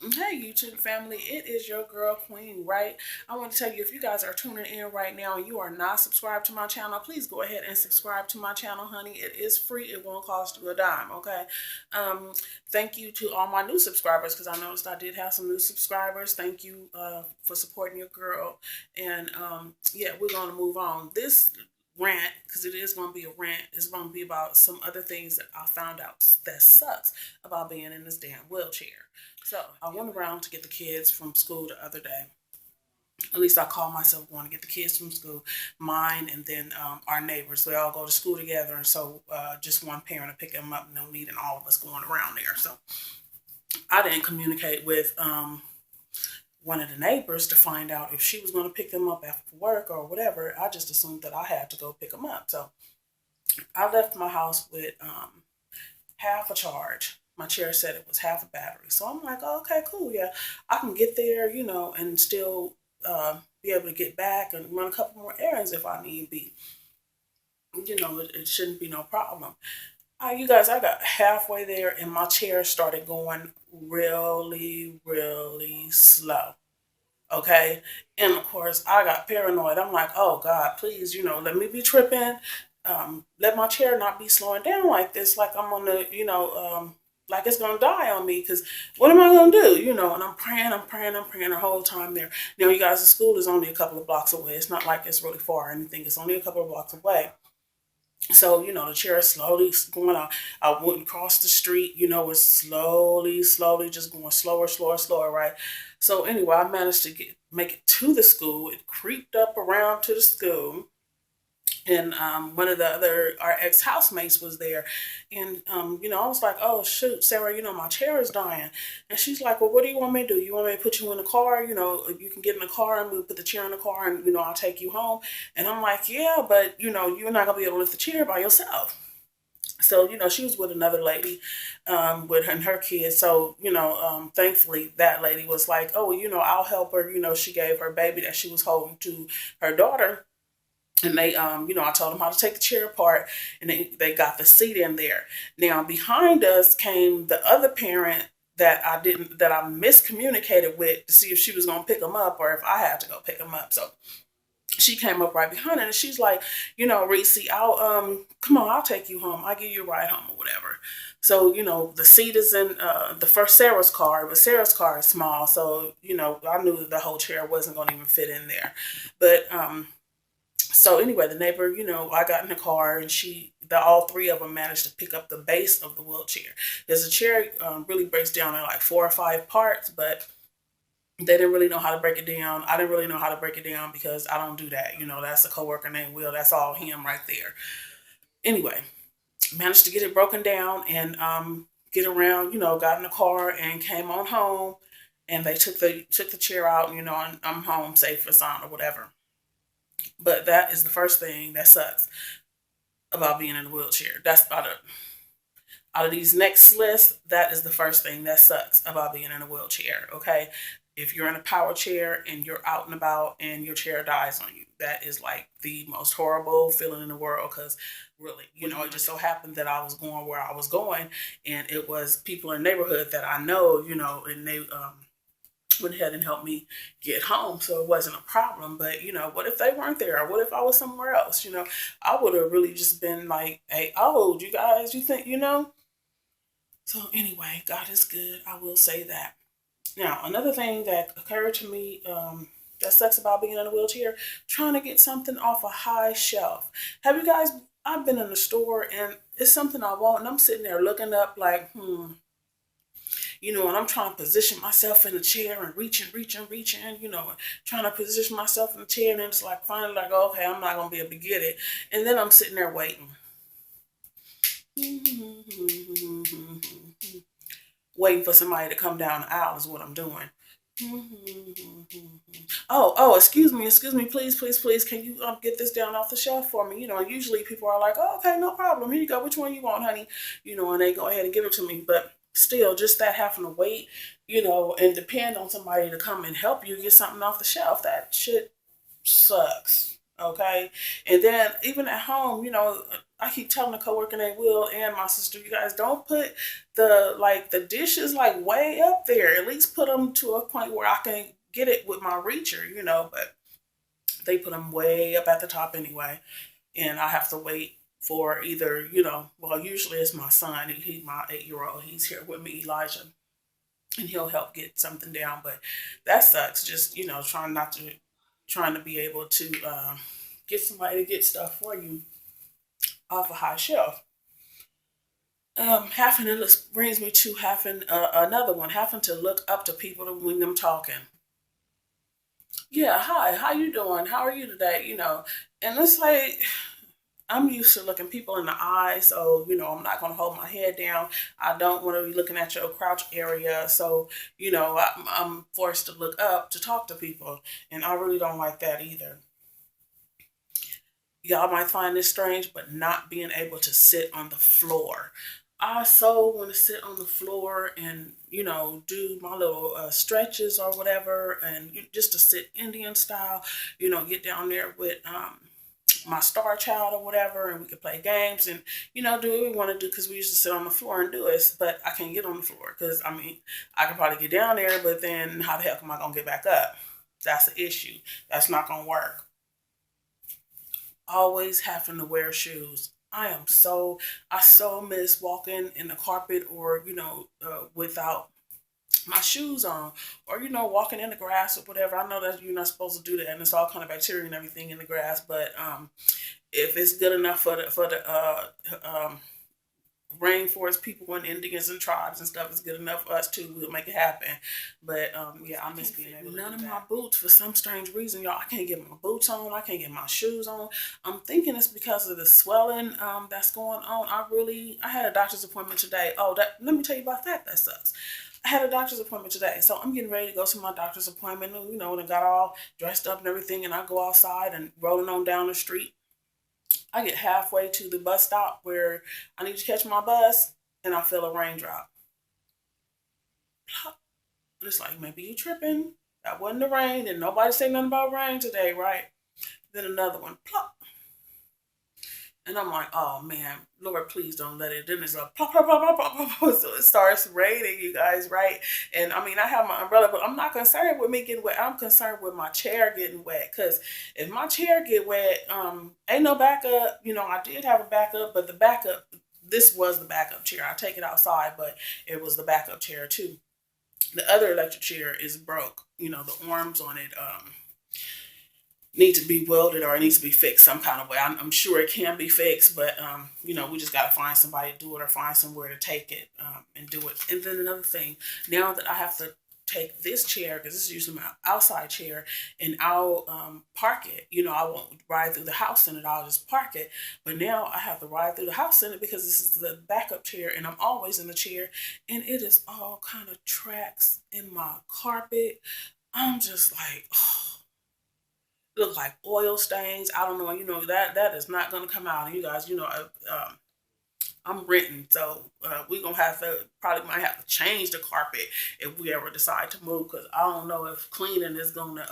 Hey YouTube family, it is your girl Queen, right? I want to tell you, if you guys are tuning in right now and you are not subscribed to my channel, please go ahead and subscribe to my channel, honey. It is free. It won't cost you a dime, okay? Um, Thank you to all my new subscribers, because I noticed I did have some new subscribers. Thank you for supporting your girl. And yeah, we're going to move on. This rant, because it is going to be a rant, is going to be about some other things that I found out that sucks about being in this damn wheelchair. So I went around to get the kids from school the other day. At least I call myself going to get the kids from school, mine and then our neighbors. They all go to school together, and so just one parent to pick them up, no needing all of us going around there. So I didn't communicate with one of the neighbors to find out if she was going to pick them up after work or whatever. I just assumed that I had to go pick them up. So I left my house with half a charge. My chair said it was half a battery. So I'm like, oh, okay, cool. Yeah, I can get there, and still be able to get back and run a couple more errands if I need be. It shouldn't be no problem. You guys, I got halfway there and my chair started going really, really slow. Okay. And of course, I got paranoid. I'm like, oh God, please, let me be tripping. Let my chair not be slowing down like this, like I'm on the, like it's gonna die on me. Because what am I gonna do? And I'm praying the whole time there. You guys, the school is only a couple of blocks away. It's not like it's really far or anything. It's only a couple of blocks away. So, the chair is slowly going on. I wouldn't cross the street, it's slowly, slowly just going slower, slower, slower, right? So anyway, I managed to make it to the school. It creeped up around to the school. And one of the other our ex housemates was there, and I was like, "Oh shoot, Sarah, my chair is dying." And she's like, "Well, what do you want me to do? You want me to put you in the car? You can get in the car and we'll put the chair in the car, and I'll take you home." And I'm like, "Yeah, but you're not gonna be able to lift the chair by yourself." So she was with another lady, with her and her kids. So thankfully that lady was like, "Oh, I'll help her." She gave her baby that she was holding to her daughter, and they I told them how to take the chair apart, and they got the seat in there. Now behind us came the other parent that I miscommunicated with to see if she was going to pick them up or if I had to go pick them up. So she came up right behind her and she's like, Reese, I'll come on, I'll take you home, I'll give you a ride home or whatever. So the seat is in the first Sarah's car, but Sarah's car is small, so I knew that the whole chair wasn't going to even fit in there. But so anyway, the neighbor, I got in the car and all three of them managed to pick up the base of the wheelchair. Because the chair really breaks down in like 4 or 5 parts, but they didn't really know how to break it down. I didn't really know how to break it down because I don't do that. That's a coworker named Will. That's all him right there. Anyway, managed to get it broken down and get around. Got in the car and came on home, and they took the chair out. And I'm home safe and sound or whatever. But that is the first thing that sucks about being in a wheelchair. That's out of these next lists, that is the first thing that sucks about being in a wheelchair. Okay. If you're in a power chair and you're out and about and your chair dies on you, that is like the most horrible feeling in the world. Because really, it just so happened that I was going where I was going, and it was people in the neighborhood that I know, and they went ahead and helped me get home, so it wasn't a problem. But what if they weren't there, or what if I was somewhere else? I would have really just been like, "Hey, oh, you guys, you think?" So anyway, God is good. I will say that. Now, another thing that occurred to me, that sucks about being in a wheelchair, trying to get something off a high shelf. Have you guys? I've been in the store and it's something I want, and I'm sitting there looking up like, and I'm trying to position myself in the chair and reaching, trying to position myself in the chair, and it's like finally like, okay, I'm not gonna be able to get it, and then I'm sitting there waiting, waiting for somebody to come down the aisle is what I'm doing. Oh, excuse me, please, please, please, can you get this down off the shelf for me? And usually people are like, oh, okay, no problem. Here you go. Which one you want, honey? And they go ahead and give it to me. But still, just that having to wait, and depend on somebody to come and help you get something off the shelf, that shit sucks. Okay. And then even at home, I keep telling the coworker they will and my sister, you guys don't put the dishes like way up there. At least put them to a point where I can get it with my reacher. But they put them way up at the top anyway, and I have to wait for either, well, usually it's my son. He's my 8-year-old. He's here with me, Elijah, and he'll help get something down. But that sucks. Just trying to be able to get somebody to get stuff for you off a high shelf. Having to brings me to having another one, having to look up to people when them talking. Yeah, hi, how you doing? How are you today? And it's like I'm used to looking people in the eye, so I'm not gonna hold my head down. I don't want to be looking at your crouch area, so I'm forced to look up to talk to people, and I really don't like that either. Y'all might find this strange, but not being able to sit on the floor. I so want to sit on the floor and do my little stretches or whatever, and just to sit Indian style. Get down there with my star child or whatever, and we could play games and do what we want to do because we used to sit on the floor and do it. But I can't get on the floor because I could probably get down there, but then how the heck am I gonna get back up? That's the issue. That's not gonna work. Always having to wear shoes. I so miss walking in the carpet or without my shoes on, or walking in the grass or whatever. I know that you're not supposed to do that, and it's all kind of bacteria and everything in the grass. But if it's good enough for the rainforest people and Indians and tribes and stuff, is good enough for us too. We'll make it happen. But yeah, I miss being able to none of my boots for some strange reason, y'all. I can't get my boots on. I can't get my shoes on. I'm thinking it's because of the swelling that's going on. I had a doctor's appointment today. Oh, that let me tell you about that. That sucks. I had a doctor's appointment today, so I'm getting ready to go to my doctor's appointment. And got all dressed up and everything, and I go outside and rolling on down the street. I get halfway to the bus stop where I need to catch my bus, and I feel a raindrop. Plop. And it's like, maybe you tripping. That wasn't the rain, and nobody say nothing about rain today, right? Then another one. Plop. And I'm like, oh man, Lord, please don't let it. Then it's like, plop, plop, plop, plop, plop, plop. So it starts raining, you guys, right? And I have my umbrella, but I'm not concerned with me getting wet. I'm concerned with my chair getting wet. Because if my chair get wet, ain't no backup. I did have a backup, but this was the backup chair. I take it outside, but it was the backup chair too. The other electric chair is broke. The arms on it need to be welded or it needs to be fixed some kind of way. I'm sure it can be fixed, but we just got to find somebody to do it or find somewhere to take it and do it. And then another thing, now that I have to take this chair, because this is usually my outside chair, and I'll park it. I won't ride through the house in it. I'll just park it. But now I have to ride through the house in it because this is the backup chair, and I'm always in the chair, and it is all kind of tracks in my carpet. I'm just like, oh, look like oil stains. I don't know. That is not gonna come out. And you guys, I'm renting, so we're gonna have to probably might have to change the carpet if we ever decide to move. Because I don't know if cleaning it is gonna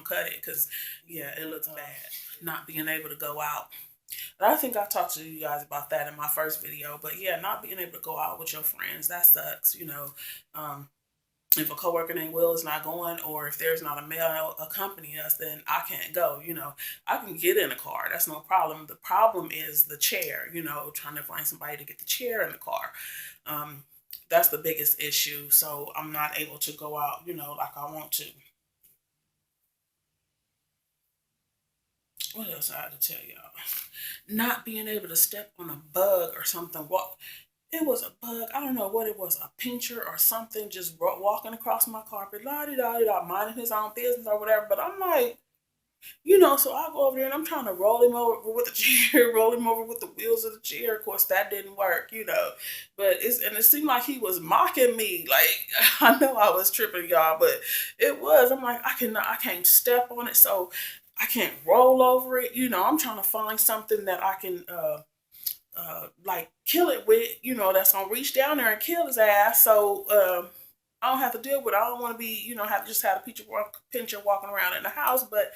cut it. Because yeah, it looks bad not being able to go out. But I think I talked to you guys about that in my first video. But yeah, not being able to go out with your friends, that sucks. Um, if a coworker named Will is not going, or if there's not a male accompanying us, then I can't go. I can get in a car. That's no problem. The problem is the chair. Trying to find somebody to get the chair in the car. Um, that's the biggest issue. So I'm not able to go out, like I want to. What else I had to tell y'all? Not being able to step on a bug or something. Walk. It was a bug. I don't know what it was, a pincher or something, just walking across my carpet, la di da di da, minding his own business or whatever. But I'm like, so I go over there and I'm trying to roll him over with the chair, roll him over with the wheels of the chair. Of course, that didn't work. But it seemed like he was mocking me. Like I know I was tripping, y'all, but it was. I'm like, I can't step on it, so I can't roll over it. I'm trying to find something that I can like kill it with, that's gonna reach down there and kill his ass. So I don't have to deal with it. I don't want to be, have to just have a pincher walking around in the house. But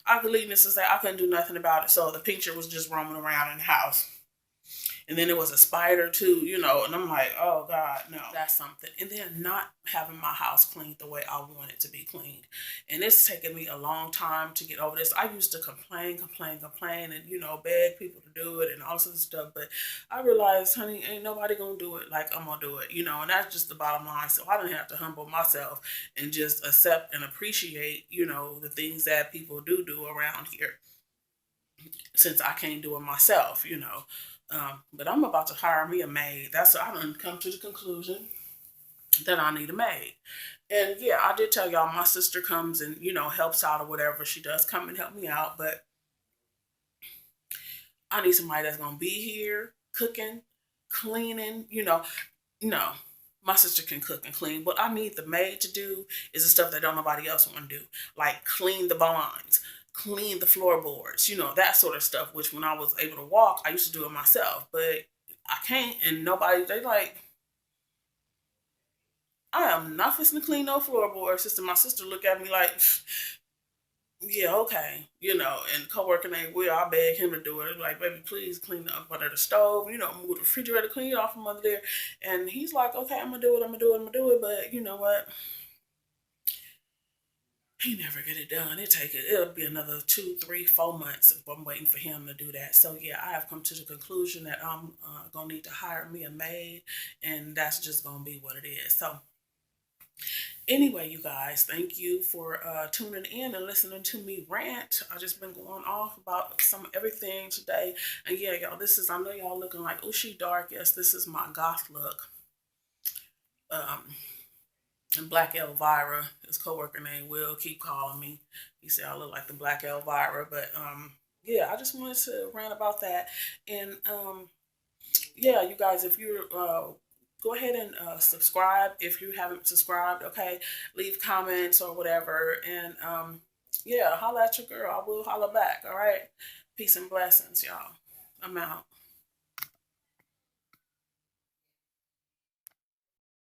I could leave this to say I couldn't do nothing about it. So the picture was just roaming around in the house. And then there was a spider too, and I'm like, oh God, no, that's something. And then not having my house cleaned the way I want it to be cleaned. And it's taken me a long time to get over this. I used to complain, and, beg people to do it and all sorts of stuff. But I realized, honey, ain't nobody gonna do it like I'm gonna do it, and that's just the bottom line. So I didn't have to humble myself and just accept and appreciate, the things that people do around here since I can't do it myself. But I'm about to hire me a maid. I done come to the conclusion that I need a maid. And yeah, I did tell y'all my sister comes and, helps out or whatever. She does come and help me out, but I need somebody that's gonna be here cooking, cleaning. No. My sister can cook and clean. What I need the maid to do is the stuff that don't nobody else want to do. Like clean the blinds, clean the floorboards, that sort of stuff, which when I was able to walk, I used to do it myself. But I can't, and they like, I am not fixing to clean no floorboards. Sister, my sister look at me like, yeah, okay, and coworker named Will, I beg him to do it. Like, baby, please clean up under the stove, move the refrigerator, clean it off from under there. And he's like, okay, I'm gonna do it, I'm gonna do it, I'm gonna do it. But you know what? He never get it done. It'll be another 2, 3, 4 months if I'm waiting for him to do that. So yeah, I have come to the conclusion that I'm gonna need to hire me a maid, and that's just gonna be what it is. So anyway, you guys, thank you for tuning in and listening to me rant. I just been going off about everything today. And yeah, y'all, I know y'all looking like, oh, she dark. Yes, this is my goth look. And Black Elvira, his coworker named Will, keep calling me. He said I look like the Black Elvira. But yeah, I just wanted to rant about that. And yeah, you guys, if you're go ahead and subscribe if you haven't subscribed. Okay, leave comments or whatever, and yeah, holla at your girl. I will holla back. All right, peace and blessings, y'all. I'm out.